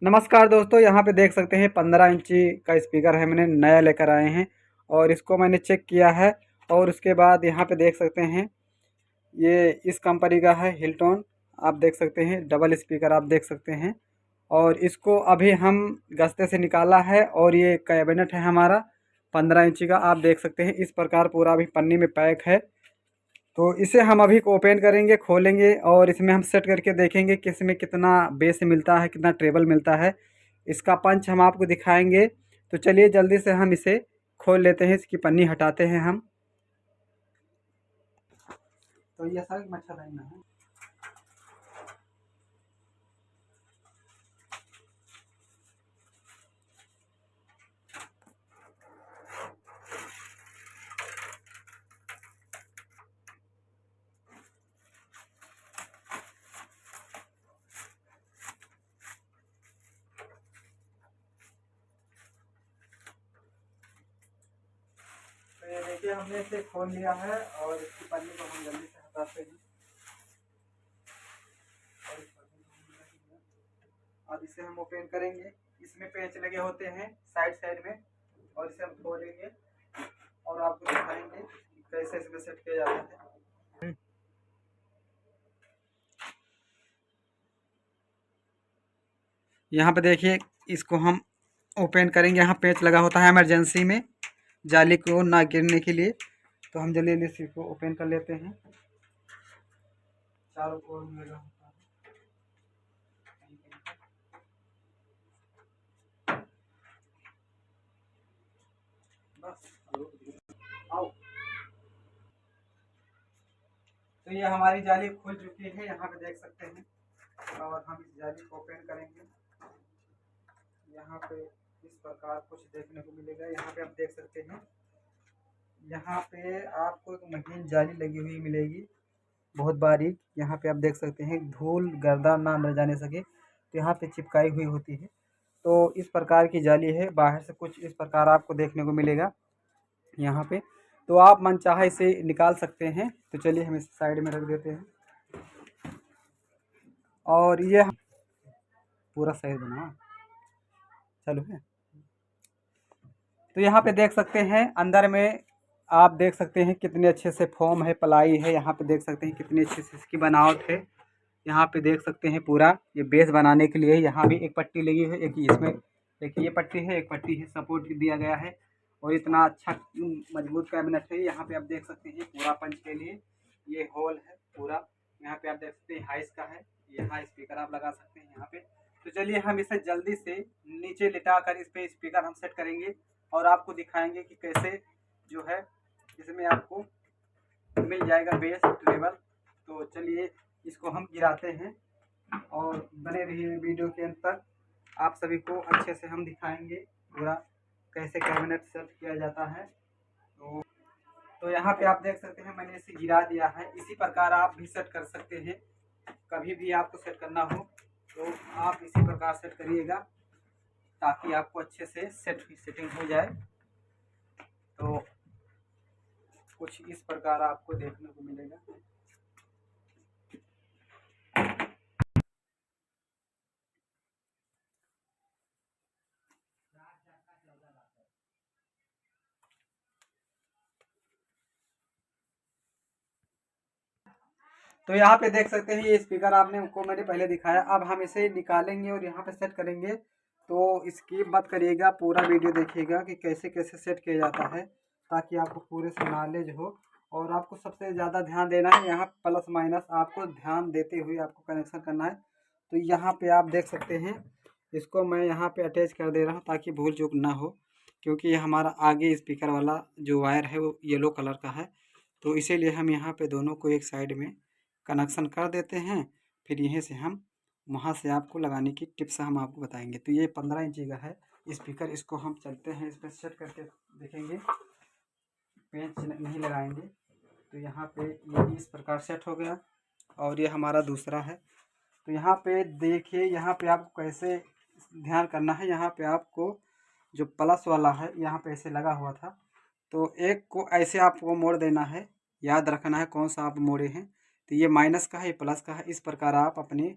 नमस्कार दोस्तों, यहाँ पे देख सकते हैं 15 इंची का स्पीकर है, मैंने नया लेकर आए हैं और इसको मैंने चेक किया है। और उसके बाद यहाँ पे देख सकते हैं ये इस कंपनी का है हिल्टन। आप देख सकते हैं डबल स्पीकर आप देख सकते हैं। और इसको अभी हम गस्ते से निकाला है और ये कैबिनेट है हमारा 15 इंची का। आप देख सकते हैं इस प्रकार पूरा अभी पन्नी में पैक है। तो इसे हम अभी ओपन करेंगे, खोलेंगे और इसमें हम सेट करके देखेंगे कि इसमें कितना बेस मिलता है, कितना ट्रेबल मिलता है। इसका पंच हम आपको दिखाएंगे। तो चलिए जल्दी से हम इसे खोल लेते हैं, इसकी पन्नी हटाते हैं हम। तो ये सारी मच्छरदानी है। तो ये देखिए हमने इसे खोल लिया है और इसकी पन्नी को हम जल्दी से हटाते हैं। और इस पन्नी को हम हटाएंगे। अब इसे हम ओपन करेंगे। इसमें पेंच लगे होते हैं साइड साइड में और इसे हम खोलेंगे और आपको दिखाएंगे कि कैसे इसमें सेट किया जाता है। यहाँ पे देखिए इसको हम ओपन करेंगे। यहाँ पेंच लगा होता है इमरजेंसी में जाली को ना गिरने के लिए। तो हम जल्दी जल्दी इसी को ओपन कर लेते हैं। चारों ओर में लगा होता है। बस आओ। तो ये हमारी जाली खुल चुकी है, यहाँ पे देख सकते हैं। और हम इस जाली को ओपन करेंगे। यहाँ पे इस प्रकार कुछ देखने को मिलेगा। यहाँ पे आप देख सकते हैं, यहाँ पे आपको एक महीन जाली लगी हुई मिलेगी, बहुत बारीक। यहाँ पे आप देख सकते हैं धूल गर्दा ना अंदर जाने सके, तो यहाँ पे चिपकाई हुई होती है। तो इस प्रकार की जाली है, बाहर से कुछ इस प्रकार आपको देखने को मिलेगा यहाँ पे। तो आप मनचाहा इसे निकाल सकते हैं। तो चलिए हम इसे साइड में रख देते हैं। और ये पूरा सही बना चालू है। तो यहाँ पे देख सकते हैं अंदर में, आप देख सकते हैं कितने अच्छे से फोम है, पलाई है। यहाँ पे देख सकते हैं कितनी अच्छी से इसकी बनावट है। यहाँ पे देख सकते हैं पूरा ये बेस बनाने के लिए यहाँ भी एक पट्टी लगी है, एक इसमें एक ये पट्टी है, एक पट्टी है, सपोर्ट दिया गया है। और इतना अच्छा मजबूत कैबिनेट है। यहाँ पे आप देख सकते हैं पूरा पंच के लिए ये होल है पूरा। यहाँ पे आप देख सकते हैं हाइस का है, यहाँ स्पीकर आप लगा सकते हैं यहाँ पे। तो चलिए हम इसे जल्दी से नीचे लिटा कर इस पे स्पीकर हम सेट करेंगे और आपको दिखाएंगे कि कैसे जो है इसमें आपको मिल जाएगा बेस ट्रेबल। तो चलिए इसको हम गिराते हैं और बने रहिए वीडियो के अंत तक। आप सभी को अच्छे से हम दिखाएंगे पूरा कैसे कैबिनेट सेट किया जाता है। तो यहाँ पे आप देख सकते हैं मैंने इसे गिरा दिया है। इसी प्रकार आप भी सेट कर सकते हैं। कभी भी आपको सेट करना हो तो आप इसी प्रकार सेट करिएगा ताकि आपको अच्छे से सेटिंग हो जाए। तो कुछ इस प्रकार आपको देखने को मिलेगा। तो यहाँ पे देख सकते हैं ये स्पीकर आपने को मैंने पहले दिखाया। अब हम इसे निकालेंगे और यहाँ पे सेट करेंगे। तो स्किप मत करिएगा, पूरा वीडियो देखिएगा कि कैसे कैसे सेट किया जाता है ताकि आपको पूरे से नॉलेज हो। और आपको सबसे ज़्यादा ध्यान देना है, यहाँ प्लस माइनस आपको ध्यान देते हुए आपको कनेक्शन करना है। तो यहाँ पे आप देख सकते हैं इसको मैं यहाँ पे अटैच कर दे रहा हूँ ताकि भूल चूक ना हो, क्योंकि ये हमारा आगे स्पीकर वाला जो वायर है वो येलो कलर का है। तो इसीलिए हम यहाँ पे दोनों को एक साइड में कनेक्शन कर देते हैं। फिर यहीं से हम वहाँ से आपको लगाने की टिप्स हम आपको बताएंगे। तो ये 15 इंची का है स्पीकर, इसको हम चलते हैं इस पर सेट करके देखेंगे, पेंच नहीं लगाएंगे। तो यहाँ पे ये इस प्रकार सेट हो गया और ये हमारा दूसरा है। तो यहाँ पे देखिए, यहाँ पे आपको कैसे ध्यान करना है। यहाँ पे आपको जो प्लस वाला है यहाँ पे ऐसे लगा हुआ था, तो एक को ऐसे आपको मोड़ देना है, याद रखना है कौन सा आप मोड़े हैं। तो ये माइनस का है, ये प्लस का है। इस प्रकार आप अपने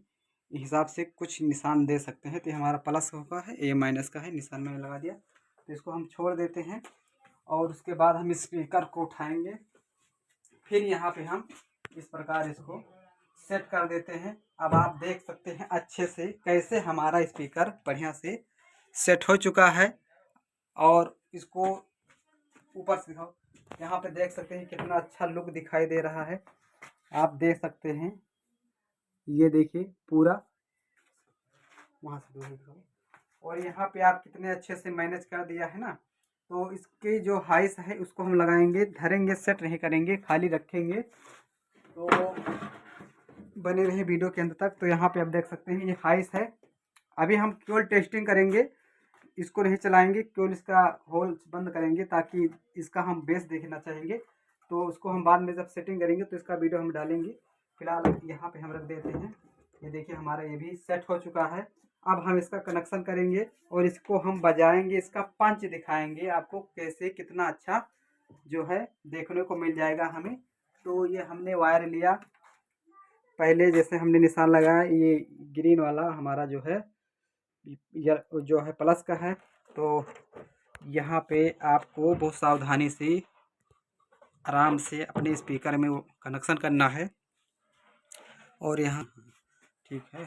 हिसाब से कुछ निशान दे सकते हैं। तो ये हमारा प्लस का है, ये माइनस का है, निशान मैंने लगा दिया। तो इसको हम छोड़ देते हैं और उसके बाद हम स्पीकर को उठाएंगे। फिर यहाँ पे हम इस प्रकार इसको सेट कर देते हैं। अब आप देख सकते हैं अच्छे से कैसे हमारा स्पीकर बढ़िया से सेट हो चुका है। और इसको ऊपर से दिखाओ, यहाँ पे देख सकते हैं कितना अच्छा लुक दिखाई दे रहा है। आप देख सकते हैं, ये देखिए पूरा वहाँ से दूर दिखाओ। और यहाँ पे आप कितने अच्छे से मैनेज कर दिया है ना। तो इसके जो हाइस है उसको हम लगाएंगे, धरेंगे, सेट नहीं करेंगे, खाली रखेंगे। तो बने रहे वीडियो के अंत तक। तो यहाँ पे आप देख सकते हैं ये हाइस है। अभी हम केवल टेस्टिंग करेंगे, इसको नहीं चलाएंगे, केवल इसका होल बंद करेंगे ताकि इसका हम बेस देखना चाहेंगे। तो उसको हम बाद में जब सेटिंग करेंगे तो इसका वीडियो हम डालेंगे। फिलहाल यहाँ पे हम रख देते हैं। ये देखिए हमारा ये भी सेट हो चुका है। अब हम इसका कनेक्शन करेंगे और इसको हम बजाएंगे, इसका पंच दिखाएंगे आपको कैसे, कितना अच्छा जो है देखने को मिल जाएगा हमें। तो ये हमने वायर लिया, पहले जैसे हमने निशान लगाया, ये ग्रीन वाला हमारा जो है प्लस का है। तो यहाँ पे आपको बहुत सावधानी से आराम से अपने स्पीकर में वो कनेक्शन करना है। और यहाँ ठीक है,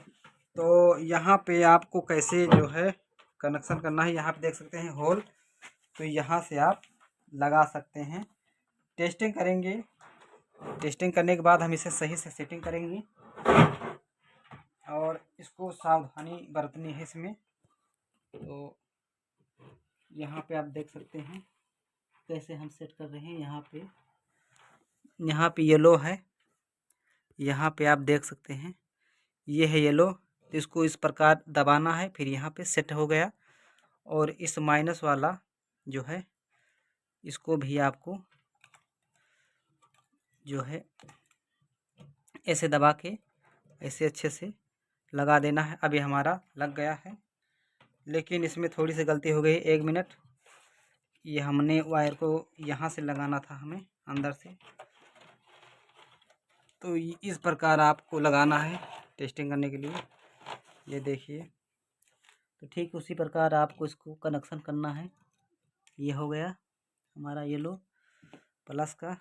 तो यहाँ पे आपको कैसे जो है कनेक्शन करना है, यहाँ पे देख सकते हैं होल। तो यहाँ से आप लगा सकते हैं। टेस्टिंग करेंगे, टेस्टिंग करने के बाद हम इसे सही से सेटिंग करेंगे और इसको सावधानी बरतनी है इसमें। तो यहाँ पे आप देख सकते हैं कैसे हम सेट कर रहे हैं। यहाँ पे येलो है, यहाँ पे आप देख सकते हैं ये है येलो। तो इसको इस प्रकार दबाना है, फिर यहाँ पे सेट हो गया। और इस माइनस वाला जो है इसको भी आपको जो है ऐसे दबा के ऐसे अच्छे से लगा देना है। अभी हमारा लग गया है, लेकिन इसमें थोड़ी सी गलती हो गई। 1 मिनट, ये हमने वायर को यहाँ से लगाना था हमें अंदर से। तो इस प्रकार आपको लगाना है टेस्टिंग करने के लिए। ये देखिए, तो ठीक उसी प्रकार आपको इसको कनेक्शन करना है। ये हो गया हमारा येलो प्लस का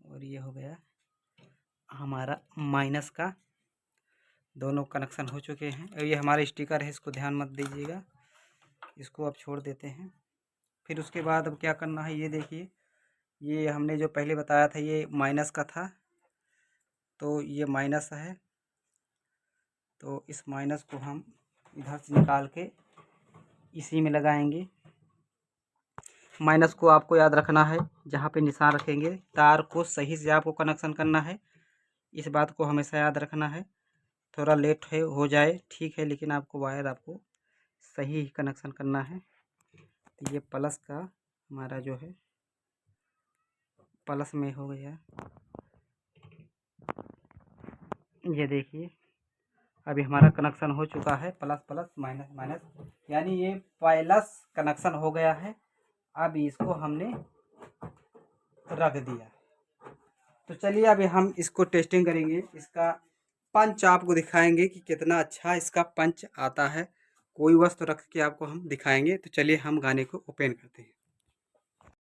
और ये हो गया हमारा माइनस का, दोनों कनेक्शन हो चुके हैं। और ये हमारा स्टिकर है, इसको ध्यान मत दीजिएगा, इसको अब छोड़ देते हैं। फिर उसके बाद अब क्या करना है, ये देखिए, ये हमने जो पहले बताया था ये माइनस का था, तो ये माइनस है। तो इस माइनस को हम इधर से निकाल के इसी में लगाएंगे। माइनस को आपको याद रखना है, जहाँ पे निशान रखेंगे तार को सही से आपको कनेक्शन करना है। इस बात को हमेशा याद रखना है। थोड़ा लेट है हो जाए ठीक है, लेकिन आपको वायर आपको सही कनेक्शन करना है। तो ये प्लस का हमारा जो है प्लस में हो गया। ये देखिए अभी हमारा कनेक्शन हो चुका है, प्लस प्लस माइनस माइनस, यानी ये प्लस कनेक्शन हो गया है। अब इसको हमने रख दिया। तो चलिए अभी हम इसको टेस्टिंग करेंगे, इसका पंच आपको दिखाएंगे कि कितना अच्छा इसका पंच आता है। कोई वस्तु रख के आपको हम दिखाएंगे। तो चलिए हम गाने को ओपन करते हैं।